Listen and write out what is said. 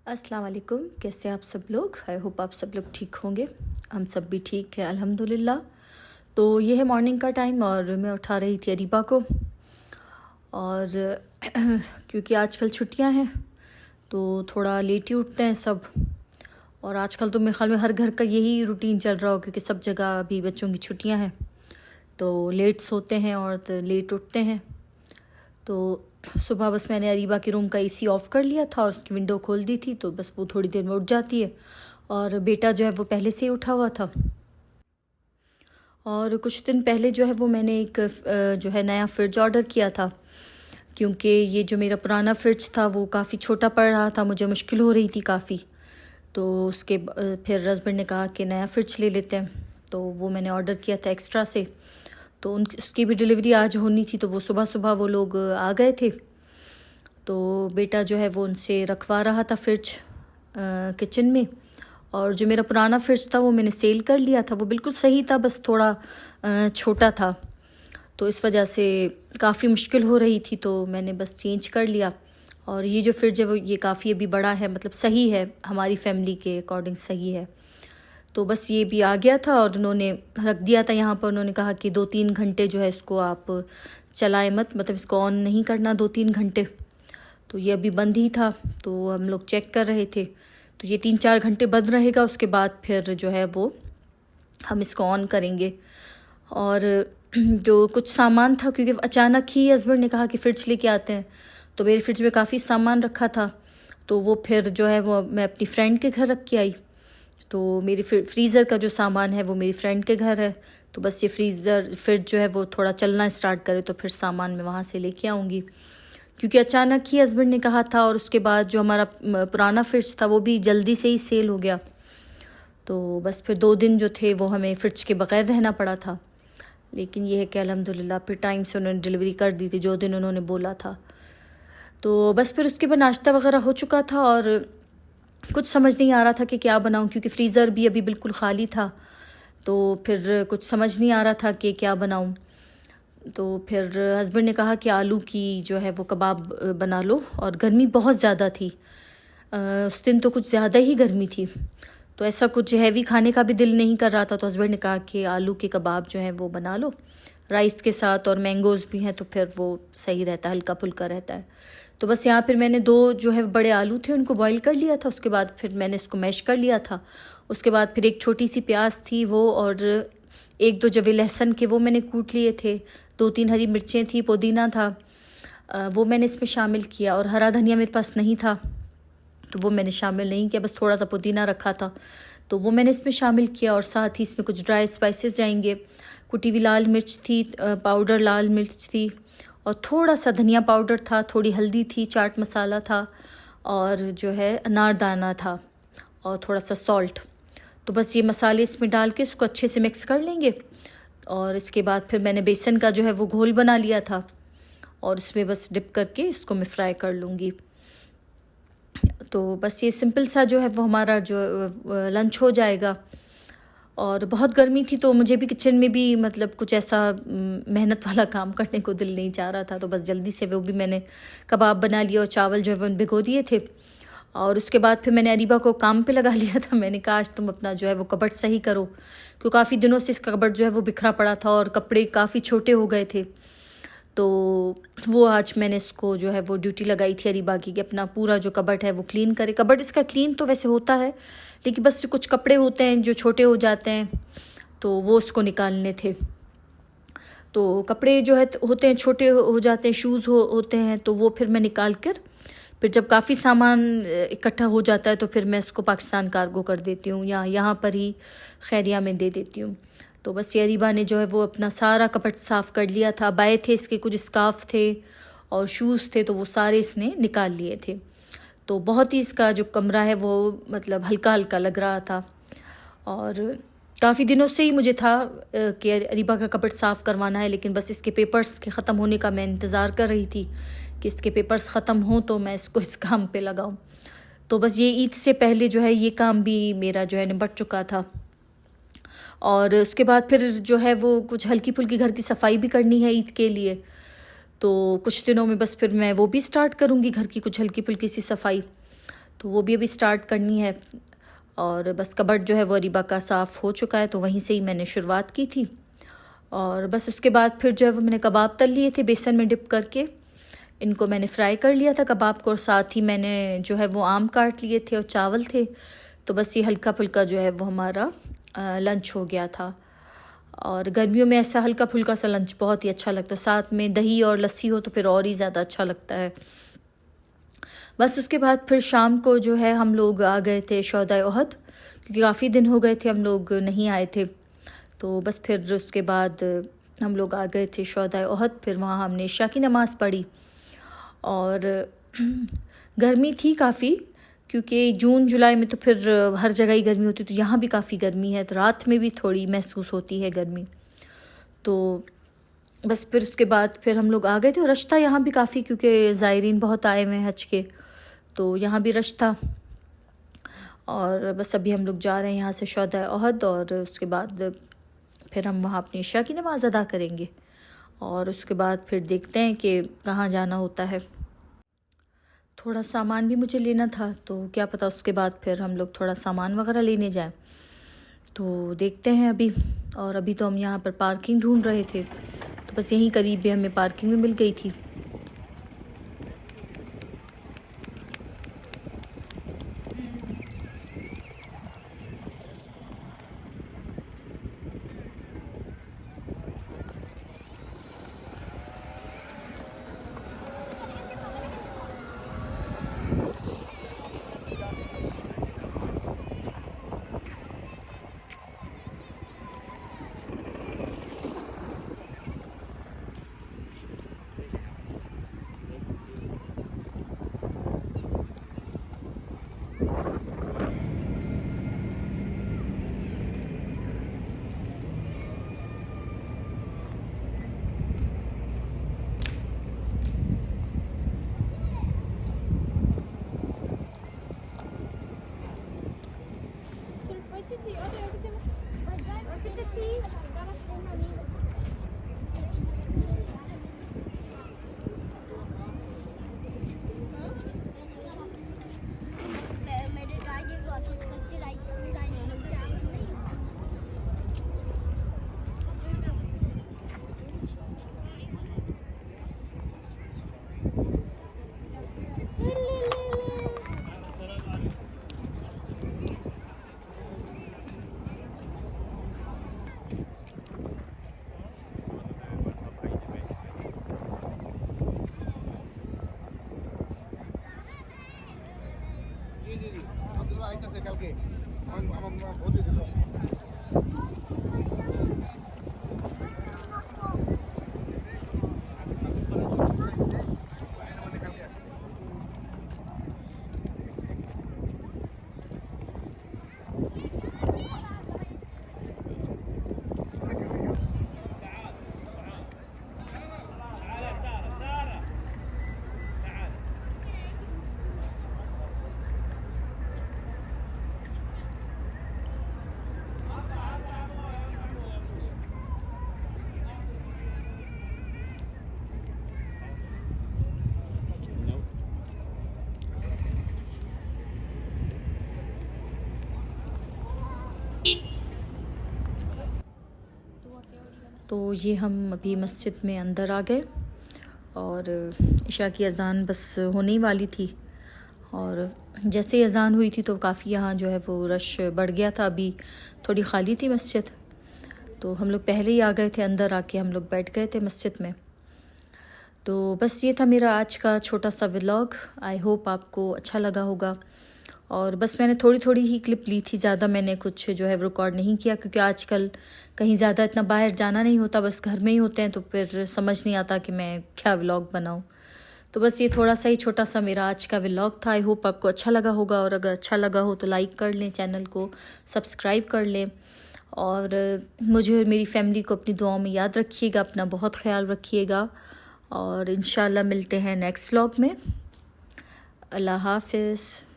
अस्सलाम वालेकुम। कैसे आप सब लोग? आई होप आप सब लोग ठीक होंगे। हम सब भी ठीक है अल्हम्दुलिल्लाह। तो ये है मॉर्निंग का टाइम और मैं उठा रही थी अरीबा को। और क्योंकि आजकल छुट्टियां हैं तो थोड़ा लेट ही उठते हैं सब। और आजकल तो मेरे ख्याल में हर घर का यही रूटीन चल रहा हो, क्योंकि सब जगह अभी बच्चों की छुट्टियां हैं तो लेट सोते हैं और तो लेट उठते हैं। तो सुबह बस मैंने अरीबा के रूम का एसी ऑफ़ कर लिया था और उसकी विंडो खोल दी थी, तो बस वो थोड़ी देर में उठ जाती है। और बेटा जो है वो पहले से ही उठा हुआ था। और कुछ दिन पहले जो है वो मैंने एक जो है नया फ्रिज ऑर्डर किया था, क्योंकि ये जो मेरा पुराना फ्रिज था वो काफ़ी छोटा पड़ रहा था, मुझे मुश्किल हो रही थी काफ़ी। तो उसके फिर हस्बैंड ने कहा कि नया फ्रिज ले लेते हैं, तो वो मैंने ऑर्डर किया था एक्स्ट्रा से। तो उसकी भी डिलीवरी आज होनी थी, तो वो सुबह सुबह वो लोग आ गए थे। तो बेटा जो है वो उनसे रखवा रहा था फ्रिज किचन में। और जो मेरा पुराना फ्रिज था वो मैंने सेल कर लिया था, वो बिल्कुल सही था, बस थोड़ा छोटा था। तो इस वजह से काफ़ी मुश्किल हो रही थी, तो मैंने बस चेंज कर लिया। और ये जो फ्रिज है वो ये काफ़ी अभी बड़ा है, मतलब सही है, हमारी फैमिली के अकॉर्डिंग सही है। तो बस ये भी आ गया था और उन्होंने रख दिया था यहाँ पर। उन्होंने कहा कि 2-3 घंटे जो है इसको आप चलाएं मत, मतलब इसको ऑन नहीं करना 2-3 घंटे। तो ये अभी बंद ही था, तो हम लोग चेक कर रहे थे। तो ये 3-4 घंटे बंद रहेगा, उसके बाद फिर जो है वो हम इसको ऑन करेंगे। और जो कुछ सामान था, क्योंकि अचानक ही हस्बैंड ने कहा कि फ़्रिज लेके आते हैं, तो मेरे फ्रिज में काफ़ी सामान रखा था। तो वो फिर जो है वो मैं अपनी फ्रेंड के घर रख के आई। तो मेरी फ्रीज़र का जो सामान है वो मेरी फ्रेंड के घर है। तो बस ये फ्रिज जो है वो थोड़ा चलना स्टार्ट करे तो फिर सामान मैं वहाँ से लेके आऊँगी, क्योंकि अचानक ही हस्बैंड ने कहा था। और उसके बाद जो हमारा पुराना फ्रिज था वो भी जल्दी से ही सेल हो गया। तो बस फिर 2 दिन जो थे वो हमें फ्रिज के बग़ैर रहना पड़ा था। लेकिन ये है कि अल्हम्दुलिल्लाह फिर टाइम से उन्होंने डिलीवरी कर दी थी जो दिन उन्होंने बोला था। तो बस फिर उसके बाद नाश्ता वगैरह हो चुका था और कुछ समझ नहीं आ रहा था कि क्या बनाऊं, क्योंकि फ्रीज़र भी अभी बिल्कुल ख़ाली था। तो फिर कुछ समझ नहीं आ रहा था कि क्या बनाऊं। तो फिर हस्बैंड ने कहा कि आलू की जो है वो कबाब बना लो, और गर्मी बहुत ज़्यादा थी। उस दिन तो कुछ ज़्यादा ही गर्मी थी, तो ऐसा कुछ हैवी खाने का भी दिल नहीं कर रहा था। तो हस्बैंड ने कहा कि आलू के कबाब जो है वो बना लो राइस के साथ, और मैंगोज़ भी हैं तो फिर वो सही रहता है, हल्का फुल्का रहता है। तो बस यहाँ फिर मैंने 2 जो है बड़े आलू थे उनको बॉईल कर लिया था, उसके बाद फिर मैंने इसको मैश कर लिया था। उसके बाद फिर एक छोटी सी प्याज थी वो, और 1-2 जवे लहसुन के वो मैंने कूट लिए थे। 2-3 हरी मिर्चें थी, पुदीना था, वो मैंने इसमें शामिल किया। और हरा धनिया मेरे पास नहीं था तो वो मैंने शामिल नहीं किया, बस थोड़ा सा पुदीना रखा था तो वो मैंने इसमें शामिल किया। और साथ ही इसमें कुछ ड्राई स्पाइसेस जाएंगे। कुटी हुई लाल मिर्च थी, पाउडर लाल मिर्च थी, और थोड़ा सा धनिया पाउडर था, थोड़ी हल्दी थी, चाट मसाला था, और जो है अनारदाना था, और थोड़ा सा सॉल्ट। तो बस ये मसाले इसमें डाल के इसको अच्छे से मिक्स कर लेंगे। और इसके बाद फिर मैंने बेसन का जो है वो घोल बना लिया था, और इसमें बस डिप करके इसको मैं फ्राई कर लूँगी। तो बस ये सिंपल सा जो है वो हमारा जो लंच हो जाएगा। और बहुत गर्मी थी तो मुझे भी किचन में भी मतलब कुछ ऐसा मेहनत वाला काम करने को दिल नहीं चाह रहा था, तो बस जल्दी से वो भी मैंने कबाब बना लिया और चावल जो है वो भिगो दिए थे। और उसके बाद फिर मैंने अरीबा को काम पे लगा लिया था। मैंने कहा आज तुम अपना जो है वो कबर्ड सही करो, क्योंकि काफ़ी दिनों से इसका कबर्ड जो है वो बिखरा पड़ा था और कपड़े काफ़ी छोटे हो गए थे। तो वो आज मैंने इसको जो है वो ड्यूटी लगाई थी अरीबा की कि अपना पूरा जो कबर्ड है वो क्लीन करे। कबर्ड इसका क्लीन तो वैसे होता है, लेकिन बस कुछ कपड़े होते हैं जो छोटे हो जाते हैं तो वो उसको निकालने थे। तो कपड़े जो है होते हैं छोटे हो जाते हैं, शूज़ होते हैं, तो वो फिर मैं निकाल कर फिर जब काफ़ी सामान इकट्ठा हो जाता है तो फिर मैं इसको पाकिस्तान कार्गो कर देती हूँ या यहाँ पर ही खैरिया में दे देती हूँ। तो बस ये अरीबा ने जो है वो अपना सारा कपट साफ़ कर लिया था। बाएँ थे इसके, कुछ स्कार्फ थे और शूज़ थे, तो वो सारे इसने निकाल लिए थे। तो बहुत ही इसका जो कमरा है वो मतलब हल्का हल्का लग रहा था। और काफ़ी दिनों से ही मुझे था कि अरीबा का कपट साफ़ करवाना है, लेकिन बस इसके पेपर्स के ख़त्म होने का मैं इंतज़ार कर रही थी कि इसके पेपर्स ख़त्म हों तो मैं इसको इस काम पे लगाऊं। तो बस ये ईद से पहले जो है ये काम भी मेरा जो है निपट चुका था। और उसके बाद फिर जो है वो कुछ हल्की फुल्की घर की सफाई भी करनी है ईद के लिए, तो कुछ दिनों में बस फिर मैं वो भी स्टार्ट करूँगी, घर की कुछ हल्की फुल्की सी सफाई। तो वो भी अभी स्टार्ट करनी है। और बस कबर्ड जो है वो अरीबा का साफ़ हो चुका है, तो वहीं से ही मैंने शुरुआत की थी। और बस उसके बाद फिर जो है वो मैंने कबाब तल लिए थे बेसन में डिप करके, इनको मैंने फ्राई कर लिया था कबाब को, और साथ ही मैंने जो है वो आम काट लिए थे और चावल थे। तो बस ये हल्का फुल्का जो है वो हमारा लंच हो गया था। और गर्मियों में ऐसा हल्का फुल्का सा लंच बहुत ही अच्छा लगता है, साथ में दही और लस्सी हो तो फिर और ही ज़्यादा अच्छा लगता है। बस उसके बाद फिर शाम को जो है हम लोग आ गए थे शोहदाए ओहद, क्योंकि काफ़ी दिन हो गए थे हम लोग नहीं आए थे। तो बस फिर उसके बाद हम लोग आ गए थे शोहदाए ओहद। फिर वहाँ हमने इशा की नमाज़ पढ़ी। और गर्मी थी काफ़ी, क्योंकि जून जुलाई में तो फिर हर जगह ही गर्मी होती, तो यहाँ भी काफ़ी गर्मी है, तो रात में भी थोड़ी महसूस होती है गर्मी। तो बस फिर उसके बाद फिर हम लोग आ गए थे। और रश था यहाँ भी काफ़ी, क्योंकि ज़ायरीन बहुत आए हुए हैं हज के, तो यहाँ भी रश था। और बस अभी हम लोग जा रहे हैं यहाँ से शोहदाए ओहद, और उसके बाद फिर हम वहाँ अपनी इशा की नमाज़ अदा करेंगे। और उसके बाद फिर देखते हैं कि कहाँ जाना होता है। थोड़ा सामान भी मुझे लेना था, तो क्या पता उसके बाद फिर हम लोग थोड़ा सामान वगैरह लेने जाएं, तो देखते हैं अभी। और अभी तो हम यहाँ पर पार्किंग ढूंढ रहे थे, तो बस यहीं करीब भी हमें पार्किंग भी मिल गई थी। तो ये हम अभी मस्जिद में अंदर आ गए, और इशा की अज़ान बस होने ही वाली थी। और जैसे ही अज़ान हुई थी तो काफ़ी यहाँ जो है वो रश बढ़ गया था। अभी थोड़ी ख़ाली थी मस्जिद, तो हम लोग पहले ही आ गए थे, अंदर आके हम लोग बैठ गए थे मस्जिद में। तो बस ये था मेरा आज का छोटा सा व्लॉग। आई होप आपको अच्छा लगा होगा। और बस मैंने थोड़ी थोड़ी ही क्लिप ली थी, ज़्यादा मैंने कुछ जो है रिकॉर्ड नहीं किया, क्योंकि आजकल कहीं ज़्यादा इतना बाहर जाना नहीं होता, बस घर में ही होते हैं, तो फिर समझ नहीं आता कि मैं क्या व्लॉग बनाऊं। तो बस ये थोड़ा सा ही छोटा सा मेरा आज का व्लॉग था। आई होप आपको अच्छा लगा होगा, और अगर अच्छा लगा हो तो लाइक कर लें, चैनल को सब्सक्राइब कर लें, और मुझे और मेरी फैमिली को अपनी दुआओं में याद रखिएगा, अपना बहुत ख्याल रखिएगा। और इंशाल्लाह मिलते हैं नेक्स्ट व्लॉग में। अल्लाह हाफ़िज़।